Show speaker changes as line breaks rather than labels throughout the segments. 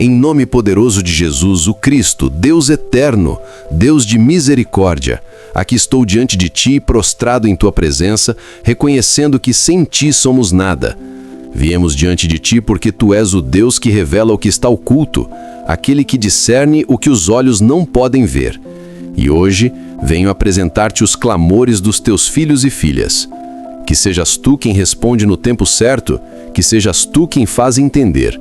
Em nome poderoso de Jesus, o Cristo, Deus eterno, Deus de misericórdia, aqui estou diante de Ti, prostrado em Tua presença, reconhecendo que sem Ti somos nada. Viemos diante de Ti porque Tu és o Deus que revela o que está oculto, aquele que discerne o que os olhos não podem ver. E hoje venho apresentar-Te os clamores dos Teus filhos e filhas. Que sejas Tu quem responde no tempo certo, que sejas Tu quem faz entender.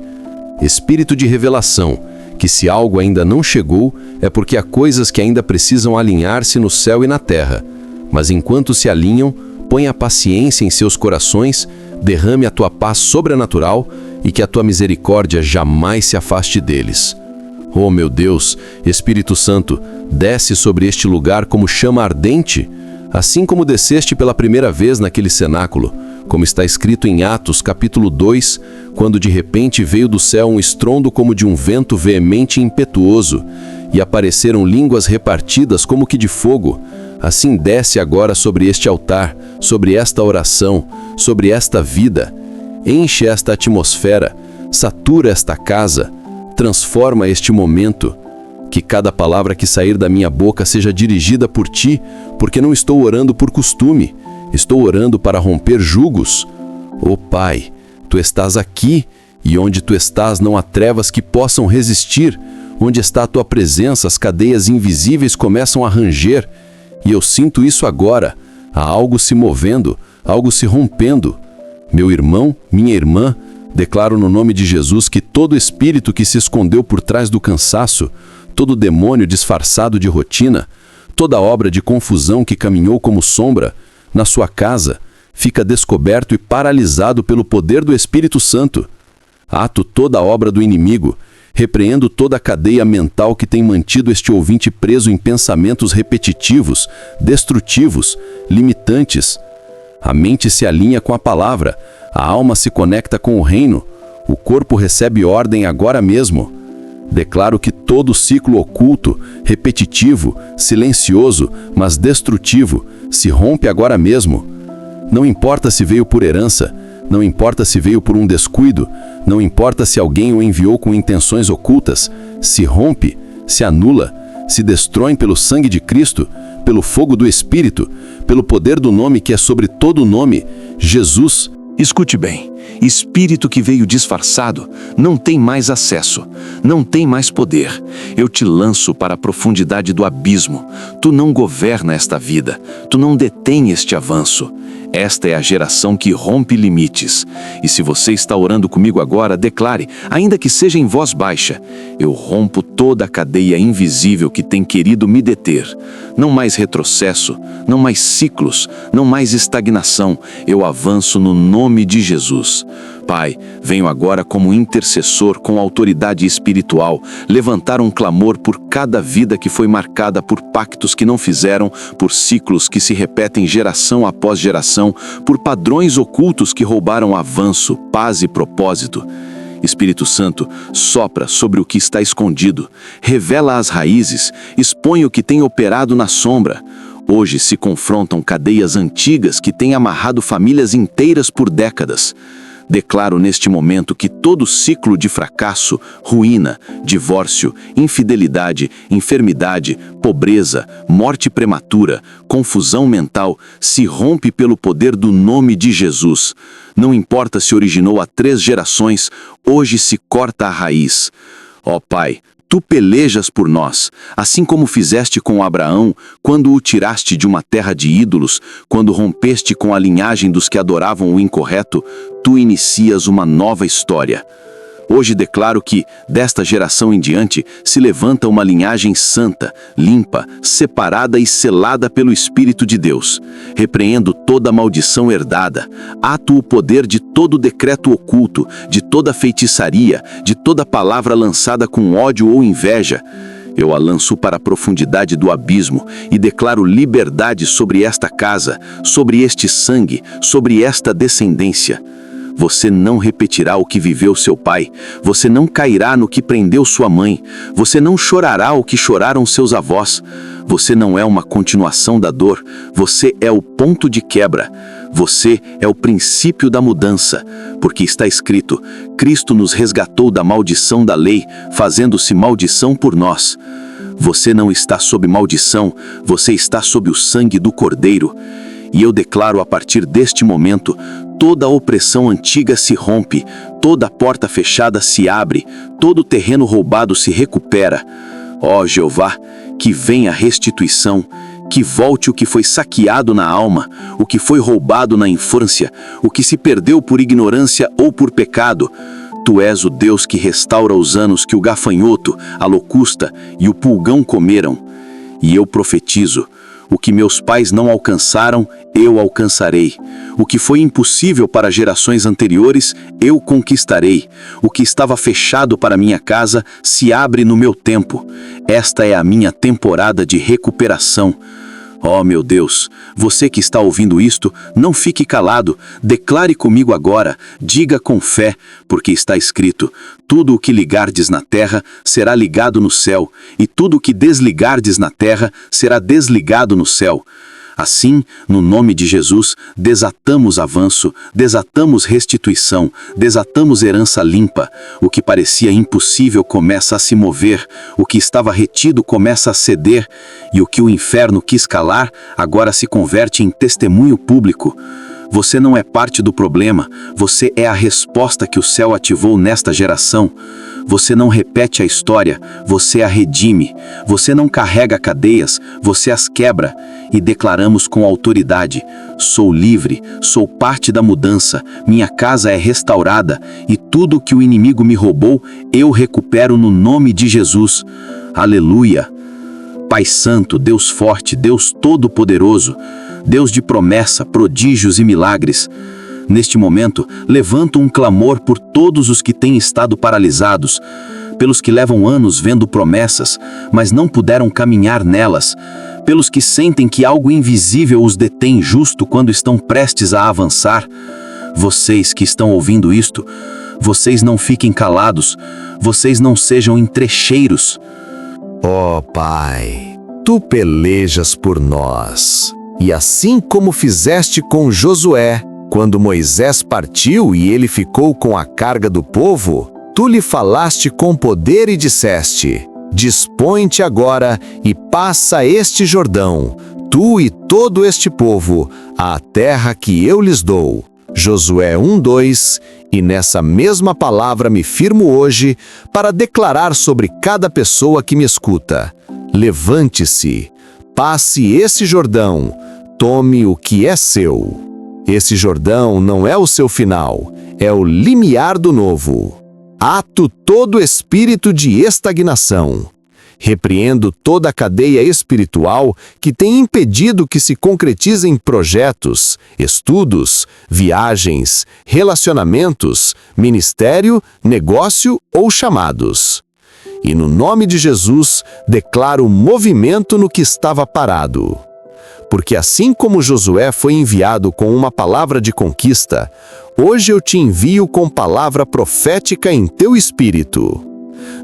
Espírito de revelação, que se algo ainda não chegou, é porque há coisas que ainda precisam alinhar-se no céu e na terra. Mas enquanto se alinham, ponha a paciência em seus corações, derrame a Tua paz sobrenatural e que a Tua misericórdia jamais se afaste deles. Oh meu Deus, Espírito Santo, desce sobre este lugar como chama ardente, assim como desceste pela primeira vez naquele cenáculo, como está escrito em Atos capítulo 2, quando de repente veio do céu um estrondo como de um vento veemente e impetuoso, e apareceram línguas repartidas como que de fogo. Assim desce agora sobre este altar, sobre esta oração, sobre esta vida. Enche esta atmosfera, satura esta casa, transforma este momento. Que cada palavra que sair da minha boca seja dirigida por Ti, porque não estou orando por costume, estou orando para romper jugos. Ó Pai, Tu estás aqui, e onde Tu estás não há trevas que possam resistir. Onde está a Tua presença, as cadeias invisíveis começam a ranger. E eu sinto isso agora, há algo se movendo, algo se rompendo. Meu irmão, minha irmã, declaro no nome de Jesus que todo espírito que se escondeu por trás do cansaço, todo demônio disfarçado de rotina, toda obra de confusão que caminhou como sombra, na sua casa, fica descoberto e paralisado pelo poder do Espírito Santo. Ato toda a obra do inimigo, repreendo toda a cadeia mental que tem mantido este ouvinte preso em pensamentos repetitivos, destrutivos, limitantes. A mente se alinha com a palavra, a alma se conecta com o reino, o corpo recebe ordem agora mesmo. Declaro que todo ciclo oculto, repetitivo, silencioso, mas destrutivo, se rompe agora mesmo. Não importa se veio por herança, não importa se veio por um descuido, não importa se alguém o enviou com intenções ocultas, se rompe, se anula, se destrói pelo sangue de Cristo, pelo fogo do Espírito, pelo poder do nome que é sobre todo nome, Jesus.
Escute bem, espírito que veio disfarçado não tem mais acesso, não tem mais poder. Eu te lanço para a profundidade do abismo. Tu não governa esta vida, tu não detém este avanço. Esta é a geração que rompe limites. E se você está orando comigo agora, declare, ainda que seja em voz baixa, eu rompo toda a cadeia invisível que tem querido me deter. Não mais retrocesso, não mais ciclos, não mais estagnação. Eu avanço no nome de Jesus. Pai, venho agora como intercessor com autoridade espiritual, levantar um clamor por cada vida que foi marcada por pactos que não fizeram, por ciclos que se repetem geração após geração, por padrões ocultos que roubaram avanço, paz e propósito. Espírito Santo, sopra sobre o que está escondido, revela as raízes, expõe o que tem operado na sombra. Hoje se confrontam cadeias antigas que têm amarrado famílias inteiras por décadas. Declaro neste momento que todo ciclo de fracasso, ruína, divórcio, infidelidade, enfermidade, pobreza, morte prematura, confusão mental, se rompe pelo poder do nome de Jesus. Não importa se originou há 3 gerações, hoje se corta a raiz. Ó Pai, Tu pelejas por nós, assim como fizeste com Abraão, quando o tiraste de uma terra de ídolos, quando rompeste com a linhagem dos que adoravam o incorreto, Tu inicias uma nova história. Hoje declaro que, desta geração em diante, se levanta uma linhagem santa, limpa, separada e selada pelo Espírito de Deus. Repreendo toda maldição herdada, ato o poder de todo decreto oculto, de toda feitiçaria, de toda palavra lançada com ódio ou inveja. Eu a lanço para a profundidade do abismo e declaro liberdade sobre esta casa, sobre este sangue, sobre esta descendência. Você não repetirá o que viveu seu pai. Você não cairá no que prendeu sua mãe. Você não chorará o que choraram seus avós. Você não é uma continuação da dor. Você é o ponto de quebra. Você é o princípio da mudança. Porque está escrito: Cristo nos resgatou da maldição da lei, fazendo-se maldição por nós. Você não está sob maldição. Você está sob o sangue do Cordeiro. E eu declaro a partir deste momento: toda a opressão antiga se rompe, toda porta fechada se abre, todo terreno roubado se recupera. Ó Jeová, que venha a restituição, que volte o que foi saqueado na alma, o que foi roubado na infância, o que se perdeu por ignorância ou por pecado. Tu és o Deus que restaura os anos que o gafanhoto, a locusta e o pulgão comeram. E eu profetizo: o que meus pais não alcançaram, eu alcançarei. O que foi impossível para gerações anteriores, eu conquistarei. O que estava fechado para minha casa, se abre no meu tempo. Esta é a minha temporada de recuperação. Ó meu Deus, você que está ouvindo isto, não fique calado, declare comigo agora, diga com fé, porque está escrito: tudo o que ligardes na terra será ligado no céu, e tudo o que desligardes na terra será desligado no céu. Assim, no nome de Jesus, desatamos avanço, desatamos restituição, desatamos herança limpa. O que parecia impossível começa a se mover, o que estava retido começa a ceder, e o que o inferno quis calar, agora se converte em testemunho público. Você não é parte do problema, você é a resposta que o céu ativou nesta geração. Você não repete a história, você a redime. Você não carrega cadeias, você as quebra. E declaramos com autoridade: sou livre, sou parte da mudança, minha casa é restaurada, e tudo que o inimigo me roubou, eu recupero no nome de Jesus. Aleluia! Pai Santo, Deus forte, Deus Todo-Poderoso, Deus de promessa, prodígios e milagres, neste momento, levanto um clamor por todos os que têm estado paralisados, pelos que levam anos vendo promessas, mas não puderam caminhar nelas, pelos que sentem que algo invisível os detém justo quando estão prestes a avançar. Vocês que estão ouvindo isto, vocês não fiquem calados, vocês não sejam entrecheiros.
Ó Pai, Tu pelejas por nós, e assim como fizeste com Josué, quando Moisés partiu e ele ficou com a carga do povo, Tu lhe falaste com poder e disseste: dispõe-te agora e passa este Jordão, tu e todo este povo, à terra que eu lhes dou. Josué 1:2, e nessa mesma palavra me firmo hoje para declarar sobre cada pessoa que me escuta: levante-se, passe esse Jordão, tome o que é seu. Esse Jordão não é o seu final, é o limiar do novo. Ato todo espírito de estagnação. Repreendo toda a cadeia espiritual que tem impedido que se concretizem projetos, estudos, viagens, relacionamentos, ministério, negócio ou chamados. E no nome de Jesus, declaro movimento no que estava parado. Porque assim como Josué foi enviado com uma palavra de conquista, hoje eu te envio com palavra profética em teu espírito.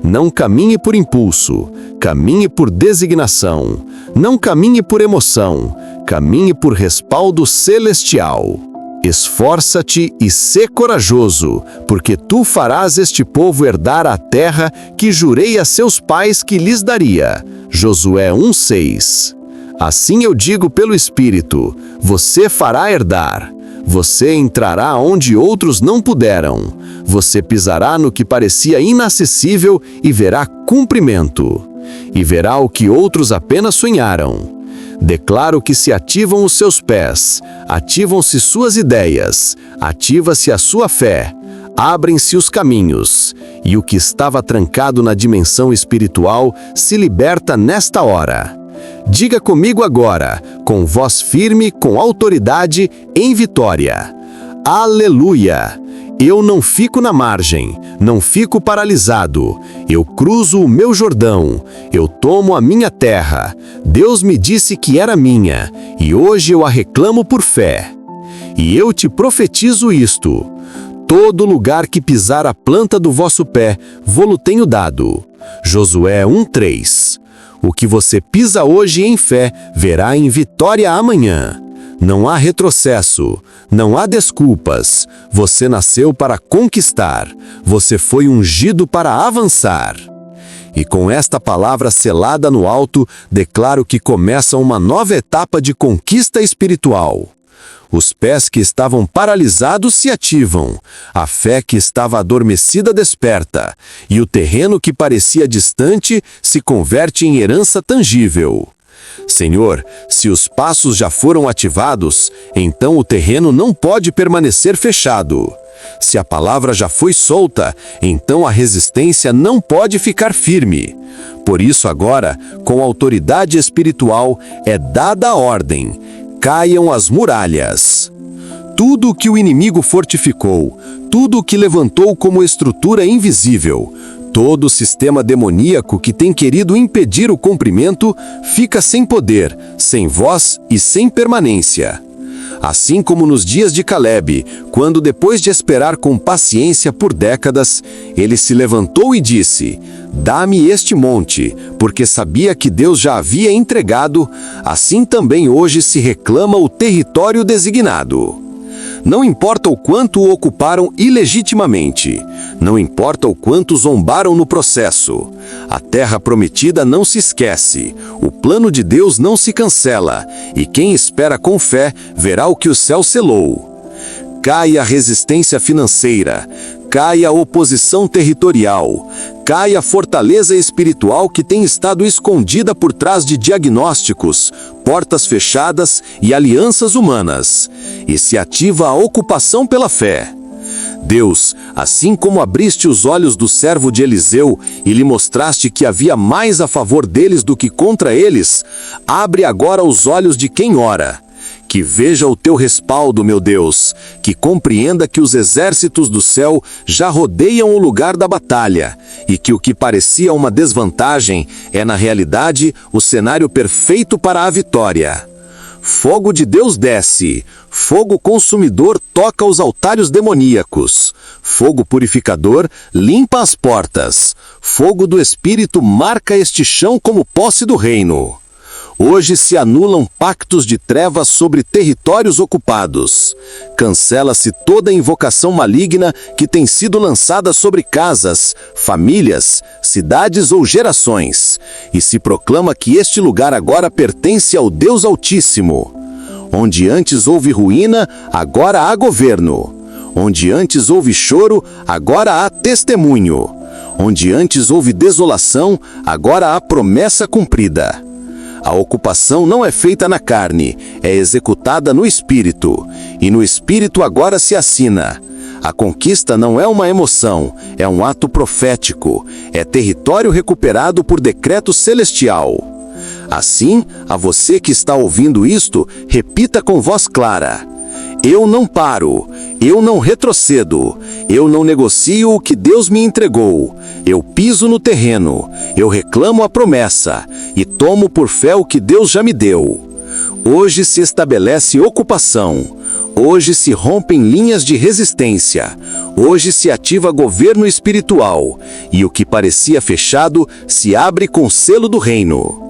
Não caminhe por impulso, caminhe por designação. Não caminhe por emoção, caminhe por respaldo celestial. Esforça-te e sê corajoso, porque tu farás este povo herdar a terra que jurei a seus pais que lhes daria. Josué 1:6. Assim eu digo pelo Espírito: você fará herdar. Você entrará onde outros não puderam. Você pisará no que parecia inacessível e verá cumprimento. E verá o que outros apenas sonharam. Declaro que se ativam os seus pés, ativam-se suas ideias, ativa-se a sua fé, abrem-se os caminhos, e o que estava trancado na dimensão espiritual se liberta nesta hora. Diga comigo agora, com voz firme, com autoridade, em vitória: aleluia! Eu não fico na margem, não fico paralisado. Eu cruzo o meu Jordão, eu tomo a minha terra. Deus me disse que era minha, e hoje eu a reclamo por fé. E eu te profetizo isto: Todo lugar que pisar a planta do vosso pé, vô-lo tenho dado. Josué 1:3. O que você pisa hoje em fé, verá em vitória amanhã. Não há retrocesso, não há desculpas. Você nasceu para conquistar. Você foi ungido para avançar. E com esta palavra selada no alto, declaro que começa uma nova etapa de conquista espiritual. Os pés que estavam paralisados se ativam, a fé que estava adormecida desperta, e o terreno que parecia distante se converte em herança tangível. Senhor, se os passos já foram ativados, então o terreno não pode permanecer fechado. Se a palavra já foi solta, então a resistência não pode ficar firme. Por isso agora, com autoridade espiritual, é dada a ordem: caiam as muralhas. Tudo o que o inimigo fortificou, tudo o que levantou como estrutura invisível, todo o sistema demoníaco que tem querido impedir o cumprimento, fica sem poder, sem voz e sem permanência. Assim como nos dias de Caleb, quando depois de esperar com paciência por décadas, ele se levantou e disse: dá-me este monte, porque sabia que Deus já havia entregado, assim também hoje se reclama o território designado. Não importa o quanto o ocuparam ilegitimamente, não importa o quanto zombaram no processo, a terra prometida não se esquece, o plano de Deus não se cancela, e quem espera com fé verá o que o céu selou. Cai a resistência financeira, cai a oposição territorial, cai a fortaleza espiritual que tem estado escondida por trás de diagnósticos, portas fechadas e alianças humanas, e se ativa a ocupação pela fé. Deus, assim como abriste os olhos do servo de Eliseu e lhe mostraste que havia mais a favor deles do que contra eles, abre agora os olhos de quem ora. Que veja o teu respaldo, meu Deus, que compreenda que os exércitos do céu já rodeiam o lugar da batalha, e que o que parecia uma desvantagem é, na realidade, o cenário perfeito para a vitória. Fogo de Deus desce, fogo consumidor toca os altares demoníacos, fogo purificador limpa as portas, fogo do Espírito marca este chão como posse do reino. Hoje se anulam pactos de trevas sobre territórios ocupados. Cancela-se toda invocação maligna que tem sido lançada sobre casas, famílias, cidades ou gerações. E se proclama que este lugar agora pertence ao Deus Altíssimo. Onde antes houve ruína, agora há governo. Onde antes houve choro, agora há testemunho. Onde antes houve desolação, agora há promessa cumprida. A ocupação não é feita na carne, é executada no Espírito. E no Espírito agora se assina. A conquista não é uma emoção, é um ato profético. É território recuperado por decreto celestial. Assim, a você que está ouvindo isto, repita com voz clara: eu não paro, eu não retrocedo, eu não negocio o que Deus me entregou, eu piso no terreno, eu reclamo a promessa e tomo por fé o que Deus já me deu. Hoje se estabelece ocupação, hoje se rompem linhas de resistência, hoje se ativa governo espiritual e o que parecia fechado se abre com o selo do reino.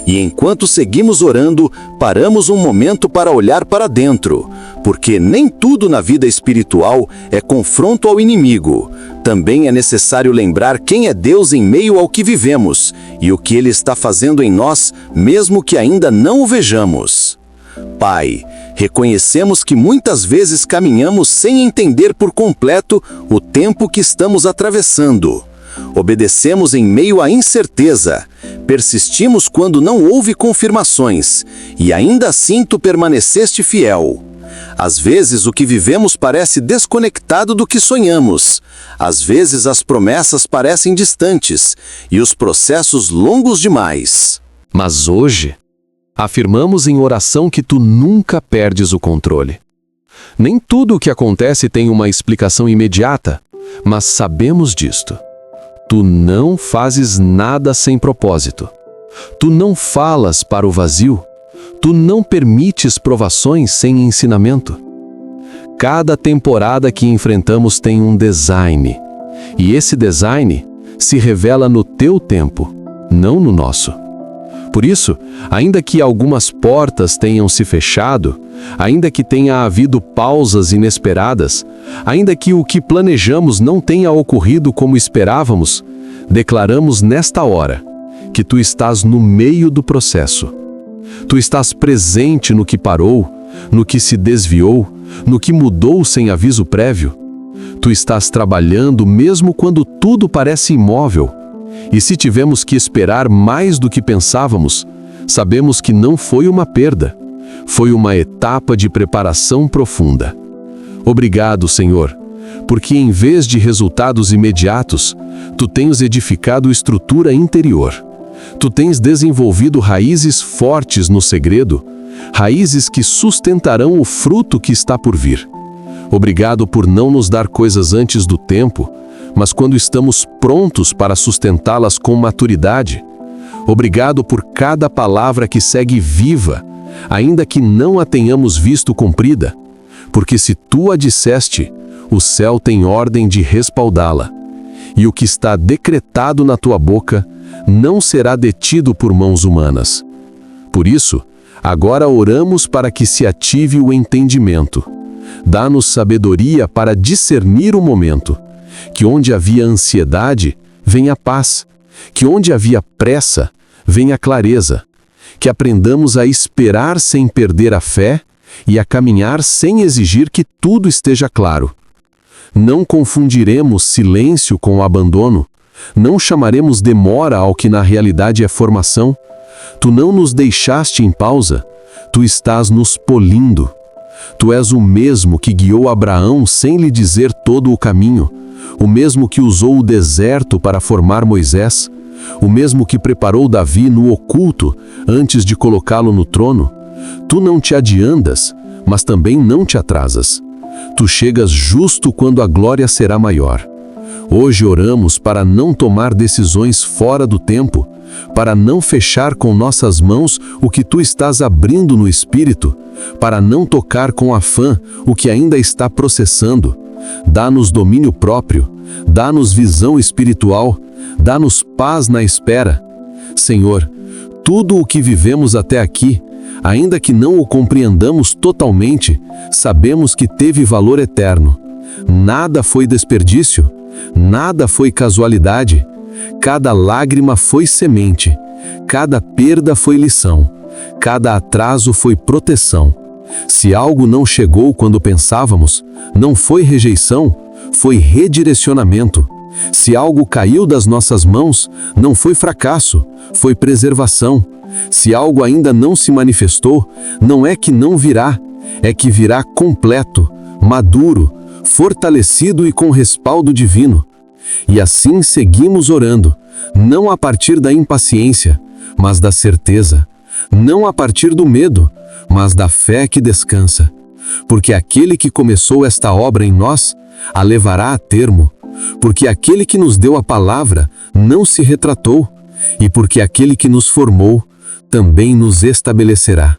E enquanto seguimos orando, paramos um momento para olhar para dentro, porque nem tudo na vida espiritual é confronto ao inimigo. Também é necessário lembrar quem é Deus em meio ao que vivemos e o que Ele está fazendo em nós, mesmo que ainda não o vejamos. Pai, reconhecemos que muitas vezes caminhamos sem entender por completo o tempo que estamos atravessando. Obedecemos em meio à incerteza, persistimos quando não houve confirmações, e ainda assim tu permaneceste fiel. Às vezes o que vivemos parece desconectado do que sonhamos, às vezes as promessas parecem distantes, e os processos longos demais.
Mas hoje, afirmamos em oração que tu nunca perdes o controle. Nem tudo o que acontece tem uma explicação imediata, mas sabemos disto. Tu não fazes nada sem propósito. Tu não falas para o vazio. Tu não permites provações sem ensinamento. Cada temporada que enfrentamos tem um design. E esse design se revela no teu tempo, não no nosso. Por isso, ainda que algumas portas tenham se fechado, ainda que tenha havido pausas inesperadas, ainda que o que planejamos não tenha ocorrido como esperávamos, declaramos nesta hora que tu estás no meio do processo. Tu estás presente no que parou, no que se desviou, no que mudou sem aviso prévio. Tu estás trabalhando mesmo quando tudo parece imóvel. E se tivemos que esperar mais do que pensávamos, sabemos que não foi uma perda, foi uma etapa de preparação profunda. Obrigado, Senhor, porque em vez de resultados imediatos, tu tens edificado estrutura interior. Tu tens desenvolvido raízes fortes no segredo, raízes que sustentarão o fruto que está por vir. Obrigado por não nos dar coisas antes do tempo, mas quando estamos prontos para sustentá-las com maturidade. Obrigado por cada palavra que segue viva, ainda que não a tenhamos visto cumprida, porque se tu a disseste, o céu tem ordem de respaldá-la, e o que está decretado na tua boca não será detido por mãos humanas. Por isso, agora oramos para que se ative o entendimento. Dá-nos sabedoria para discernir o momento, que onde havia ansiedade, venha paz, que onde havia pressa, venha clareza, que aprendamos a esperar sem perder a fé e a caminhar sem exigir que tudo esteja claro. Não confundiremos silêncio com abandono, não chamaremos demora ao que na realidade é formação. Tu não nos deixaste em pausa, tu estás nos polindo. Tu és o mesmo que guiou Abraão sem lhe dizer todo o caminho, o mesmo que usou o deserto para formar Moisés, o mesmo que preparou Davi no oculto antes de colocá-lo no trono. Tu não te adiantas, mas também não te atrasas. Tu chegas justo quando a glória será maior. Hoje oramos para não tomar decisões fora do tempo, para não fechar com nossas mãos o que tu estás abrindo no Espírito, para não tocar com afã o que ainda está processando. Dá-nos domínio próprio, dá-nos visão espiritual, dá-nos paz na espera. Senhor, tudo o que vivemos até aqui, ainda que não o compreendamos totalmente, sabemos que teve valor eterno. Nada foi desperdício, nada foi casualidade. Cada lágrima foi semente, cada perda foi lição, cada atraso foi proteção. Se algo não chegou quando pensávamos, não foi rejeição, foi redirecionamento. Se algo caiu das nossas mãos, não foi fracasso, foi preservação. Se algo ainda não se manifestou, não é que não virá, é que virá completo, maduro, fortalecido e com respaldo divino. E assim seguimos orando, não a partir da impaciência, mas da certeza, não a partir do medo, mas da fé que descansa. Porque aquele que começou esta obra em nós, a levará a termo, porque aquele que nos deu a palavra não se retratou, e porque aquele que nos formou também nos estabelecerá.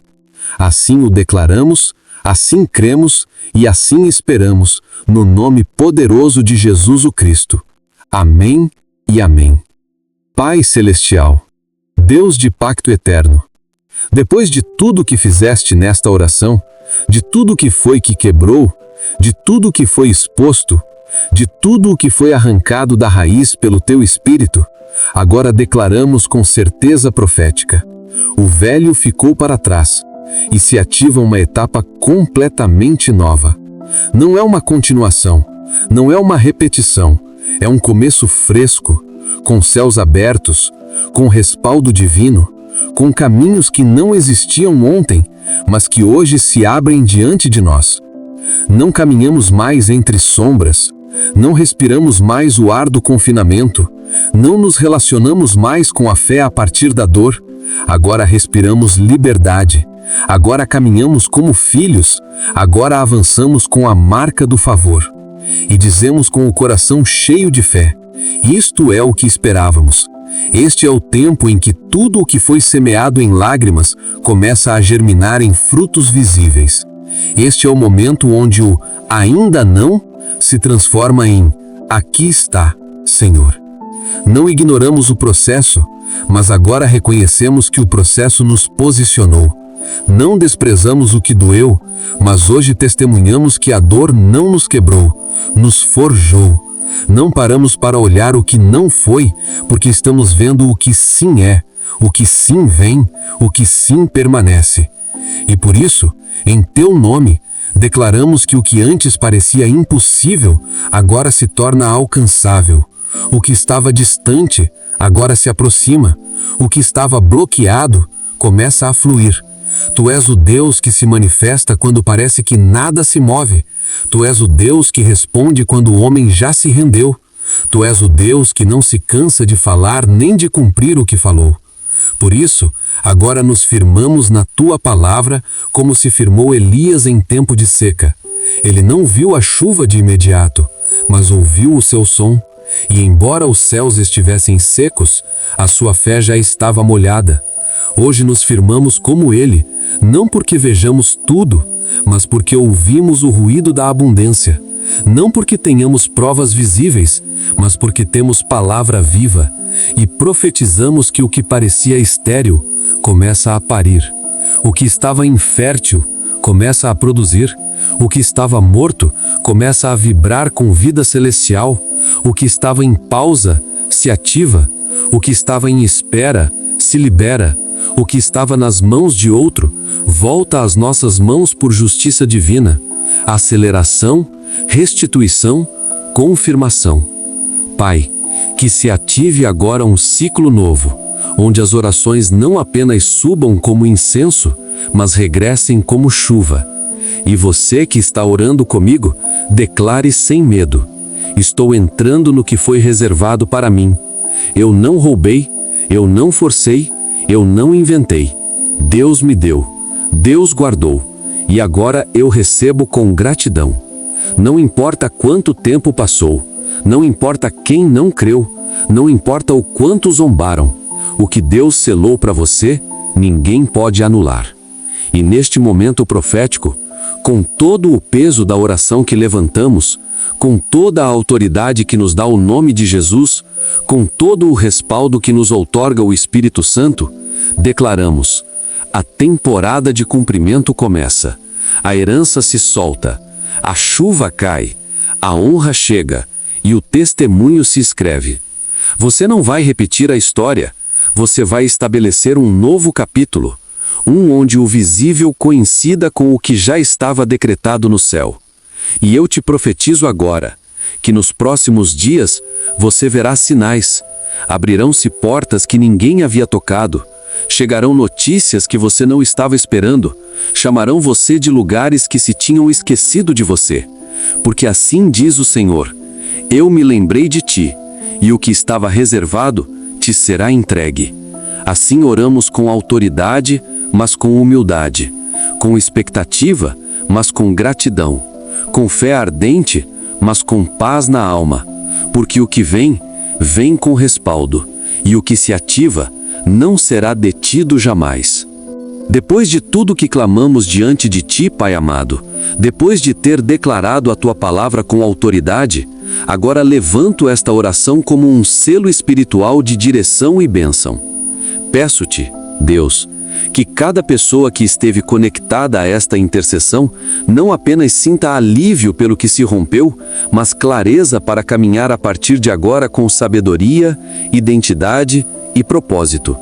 Assim o declaramos, assim cremos e assim esperamos, no nome poderoso de Jesus o Cristo. Amém e amém. Pai Celestial, Deus de pacto eterno, depois de tudo que fizeste nesta oração, de tudo que foi que quebrou, de tudo que foi exposto, de tudo o que foi arrancado da raiz pelo teu Espírito, agora declaramos com certeza profética: o velho ficou para trás e se ativa uma etapa completamente nova. Não é uma continuação, não é uma repetição, é um começo fresco, com céus abertos, com respaldo divino, com caminhos que não existiam ontem, mas que hoje se abrem diante de nós. Não caminhamos mais entre sombras, não respiramos mais o ar do confinamento, não nos relacionamos mais com a fé a partir da dor. Agora respiramos liberdade, agora caminhamos como filhos, agora avançamos com a marca do favor. E dizemos com o coração cheio de fé: isto é o que esperávamos. Este é o tempo em que tudo o que foi semeado em lágrimas começa a germinar em frutos visíveis.
Este é o momento onde o ainda não se transforma em aqui está, Senhor. Não ignoramos o processo, mas agora reconhecemos que o processo nos posicionou. Não desprezamos o que doeu, mas hoje testemunhamos que a dor não nos quebrou, nos forjou. Não paramos para olhar o que não foi, porque estamos vendo o que sim é, o que sim vem, o que sim permanece. E por isso, em teu nome, declaramos que o que antes parecia impossível, agora se torna alcançável. O que estava distante, agora se aproxima. O que estava bloqueado, começa a fluir. Tu és o Deus que se manifesta quando parece que nada se move. Tu és o Deus que responde quando o homem já se rendeu. Tu és o Deus que não se cansa de falar nem de cumprir o que falou. Por isso, agora nos firmamos na tua palavra, como se firmou Elias em tempo de seca. Ele não viu a chuva de imediato, mas ouviu o seu som. E embora os céus estivessem secos, a sua fé já estava molhada. Hoje nos firmamos como ele, não porque vejamos tudo, mas porque ouvimos o ruído da abundância. Não porque tenhamos provas visíveis, mas porque temos palavra viva e profetizamos que o que parecia estéril começa a parir. O que estava infértil começa a produzir. O que estava morto começa a vibrar com vida celestial. O que estava em pausa se ativa. O que estava em espera se libera. O que estava nas mãos de outro volta às nossas mãos por justiça divina. Aceleração, restituição, confirmação. Pai, que se ative agora um ciclo novo, onde as orações não apenas subam como incenso, mas regressem como chuva. E você que está orando comigo, declare sem medo: estou entrando no que foi reservado para mim. Eu não roubei, eu não forcei, eu não inventei. Deus me deu, Deus guardou, e agora eu recebo com gratidão. Não importa quanto tempo passou, não importa quem não creu, não importa o quanto zombaram. O que Deus selou para você, ninguém pode anular. E neste momento profético, com todo o peso da oração que levantamos, com toda a autoridade que nos dá o nome de Jesus, com todo o respaldo que nos outorga o Espírito Santo, declaramos: a temporada de cumprimento começa, a herança se solta, a chuva cai, a honra chega e o testemunho se escreve. Você não vai repetir a história, você vai estabelecer um novo capítulo, onde o visível coincida com o que já estava decretado no céu. E eu te profetizo agora, que nos próximos dias você verá sinais, abrirão-se portas que ninguém havia tocado, chegarão notícias que você não estava esperando, chamarão você de lugares que se tinham esquecido de você. Porque assim diz o Senhor: eu me lembrei de ti, e o que estava reservado te será entregue. Assim oramos com autoridade, mas com humildade, com expectativa, mas com gratidão, com fé ardente, mas com paz na alma, porque o que vem, vem com respaldo, e o que se ativa não será detido jamais. Depois de tudo que clamamos diante de ti, Pai amado, depois de ter declarado a tua palavra com autoridade, agora levanto esta oração como um selo espiritual de direção e bênção. Peço-te, Deus, que cada pessoa que esteve conectada a esta intercessão não apenas sinta alívio pelo que se rompeu, mas clareza para caminhar a partir de agora com sabedoria, identidade e propósito.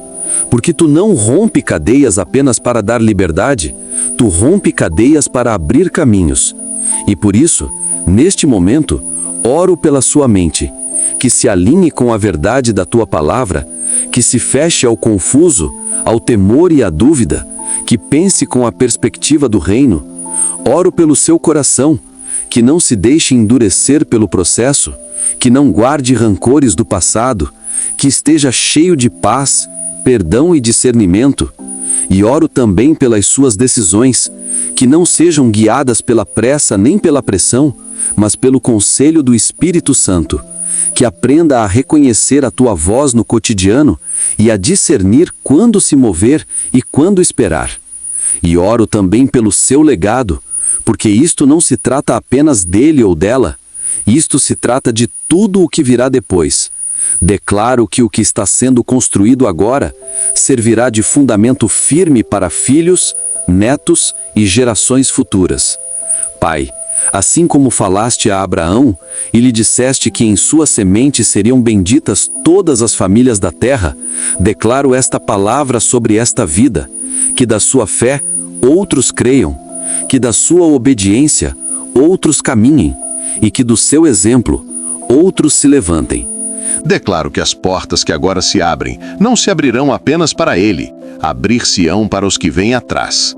Porque tu não rompe cadeias apenas para dar liberdade, tu rompe cadeias para abrir caminhos. E por isso, neste momento, oro pela sua mente, que se alinhe com a verdade da tua palavra, que se feche ao confuso, ao temor e à dúvida, que pense com a perspectiva do reino. Oro pelo seu coração, que não se deixe endurecer pelo processo, que não guarde rancores do passado, que esteja cheio de paz, perdão e discernimento. E oro também pelas suas decisões, que não sejam guiadas pela pressa nem pela pressão, mas pelo conselho do Espírito Santo, que aprenda a reconhecer a tua voz no cotidiano e a discernir quando se mover e quando esperar. E oro também pelo seu legado,
porque isto não se trata apenas dele ou dela, isto se trata de tudo o que virá depois. Declaro que o que está sendo construído agora servirá de fundamento firme para filhos, netos e gerações futuras. Pai, assim como falaste a Abraão e lhe disseste que em sua semente seriam benditas todas as famílias da terra, declaro esta palavra sobre esta vida, que da sua fé outros creiam, que da sua obediência outros caminhem e que do seu exemplo outros se levantem.
Declaro que as portas que agora se abrem não se abrirão apenas para ele, abrir-se-ão para os que vêm atrás.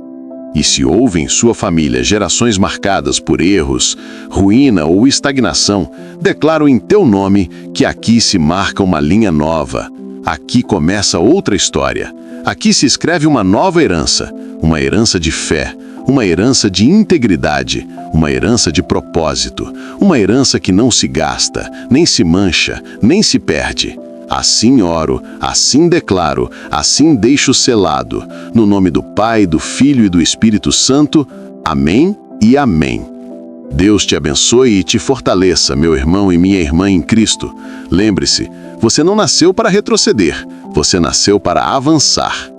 E se houve em sua família gerações marcadas por erros, ruína ou estagnação, declaro em teu nome que aqui se marca uma linha nova. Aqui começa outra história. Aqui se escreve uma nova herança, uma herança de fé, uma herança de integridade, uma herança de propósito, uma herança que não se gasta, nem se mancha, nem se perde. Assim oro, assim declaro, assim deixo selado, no nome do Pai, do Filho e do Espírito Santo. Amém e amém. Deus te abençoe e te fortaleça, meu irmão e minha irmã em Cristo. Lembre-se, você não nasceu para retroceder, você nasceu para avançar.